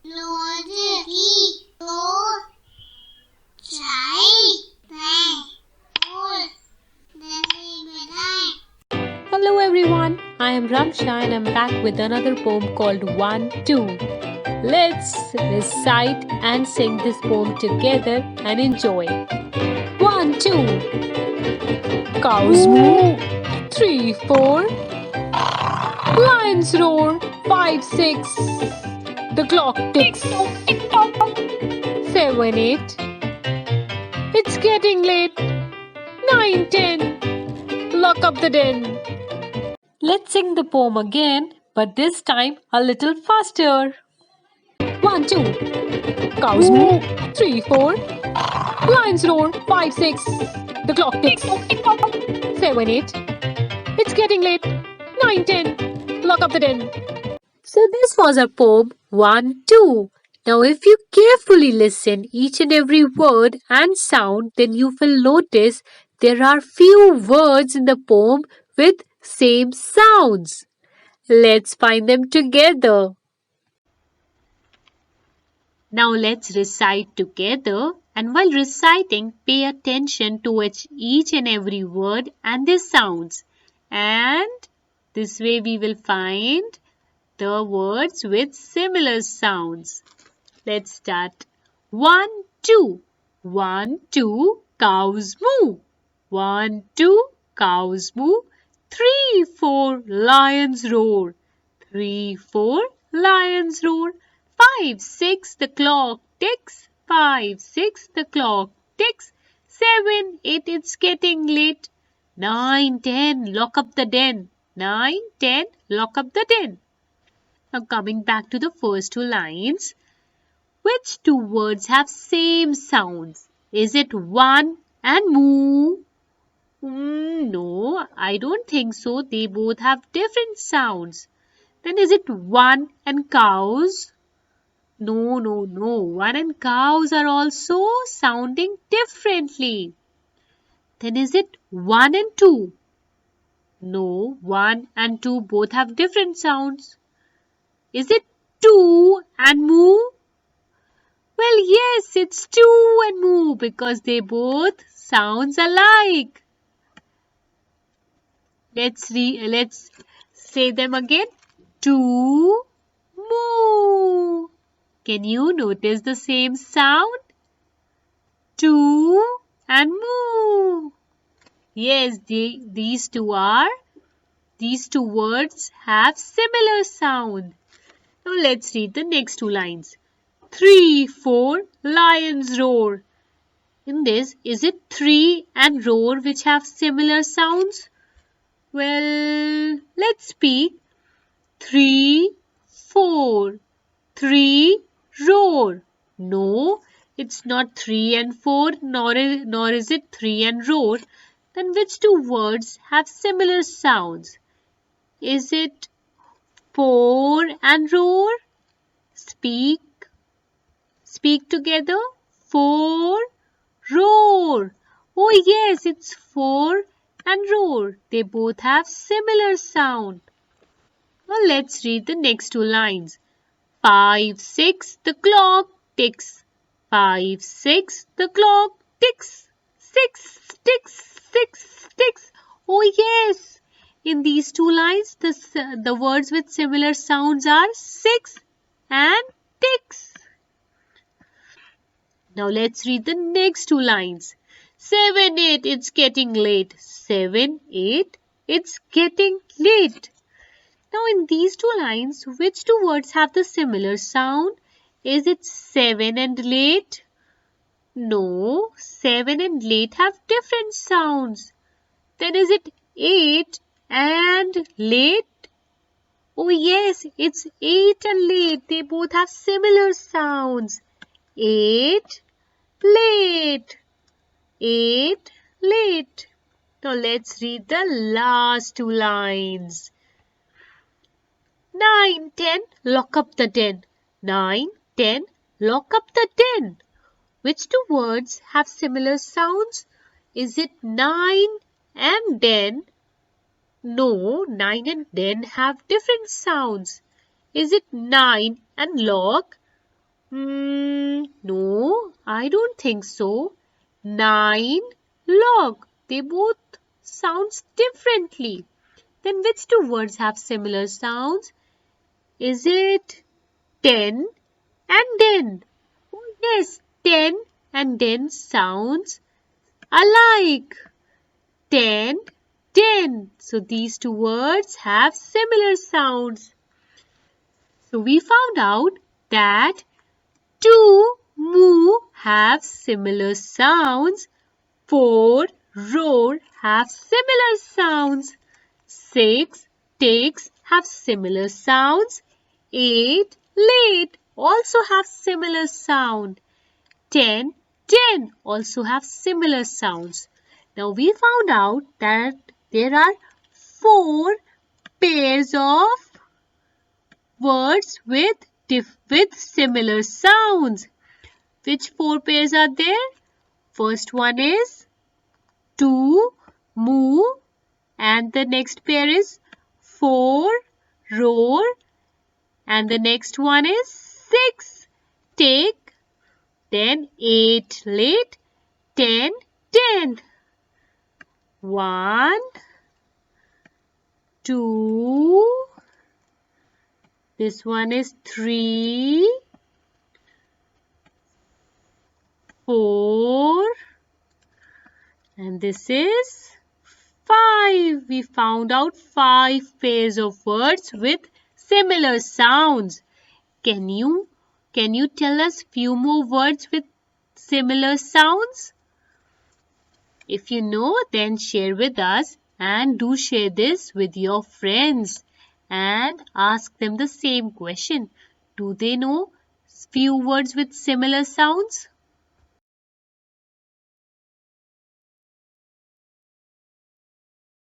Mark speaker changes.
Speaker 1: Hello everyone, I am Ramsha and I'm back with another poem called 1-2. Let's recite and sing this poem together and enjoy. 1-2. Cows moo. 3-4. Lions roar. 5-6. The clock ticks. 7-8. It's getting late. 9-10. Lock up the den. Let's sing the poem again, but this time a little faster. 1-2. Cows moo. 3-4. Lions roar. 5-6. The clock ticks. 7-8. It's getting late. 9-10. Lock up the den. So this was our poem 1-2. Now if you carefully listen each and every word and sound, then you will notice there are few words in the poem with same sounds. Let's find them together. Now let's recite together, and while reciting, pay attention to each and every word and their sounds. And this way we will find the words with similar sounds. Let's start. 1-2. 1-2, cows moo. 1-2, cows moo. 3-4, lions roar. 3-4, lions roar. 5-6, the clock ticks. 5-6, the clock ticks. 7-8, it's getting late. 9-10, lock up the den. 9-10, lock up the den. Now coming back to the first two lines. Which two words have same sounds? Is it one and moo? No, I don't think so. They both have different sounds. Then is it one and cows? No. One and cows are also sounding differently. Then is it one and two? No, one and two both have different sounds. Is it two and moo? Well, yes, it's two and moo because they both sounds alike. Let's say them again. Two, moo. Can you notice the same sound? Two and moo. Yes, these two words have similar sound. Now let's read the next two lines. 3-4, lions roar. In this, is it 3 and roar which have similar sounds? Well, let's speak. 3-4. 3, roar. No, it's not 3 and 4, nor is it 3 and roar. Then which two words have similar sounds? Is it 4 and roar? Speak together. 4, roar. Oh yes, it's 4 and roar. They both have similar sound. Now let's read the next two lines. 5-6, the clock ticks. 5-6, the clock ticks. 6 ticks, 6 ticks. Oh yes, in these two lines, the words with similar sounds are 6 and ticks. Now let's read the next two lines. 7-8, it's getting late. 7-8, it's getting late. Now in these two lines, which two words have the similar sound? Is it 7 and late? No, 7 and late have different sounds. Then is it 8 and late? Oh yes, it's 8 and late. They both have similar sounds. 8, late. 8, late. Now let's read the last two lines. 9-10, lock up the den. 9-10, lock up the den. Which two words have similar sounds? Is it 9 and den? No, 9 and den have different sounds. Is it 9 and lock? No, I don't think so. 9, log. They both sounds differently. Then which two words have similar sounds? Is it 10 and den? Oh yes, 10 and den sounds alike. 10, den. So these two words have similar sounds. So we found out that two moo have similar sounds. 4 roar have similar sounds. 6 takes have similar sounds. 8 late also have similar sound. 10 ten also have similar sounds. Now we found out that there are 4 pairs of words with similar sounds. Which 4 pairs are there? First one is to, moo, and the next pair is four, roar, and the next one is 6, take, then 8, late, 10, ten. 1, 2, this one is 3, 4, and this is 5. We found out 5 pairs of words with similar sounds. Can you tell us few more words with similar sounds? If you know, then share with us, and do share this with your friends and ask them the same question. Do they know few words with similar sounds?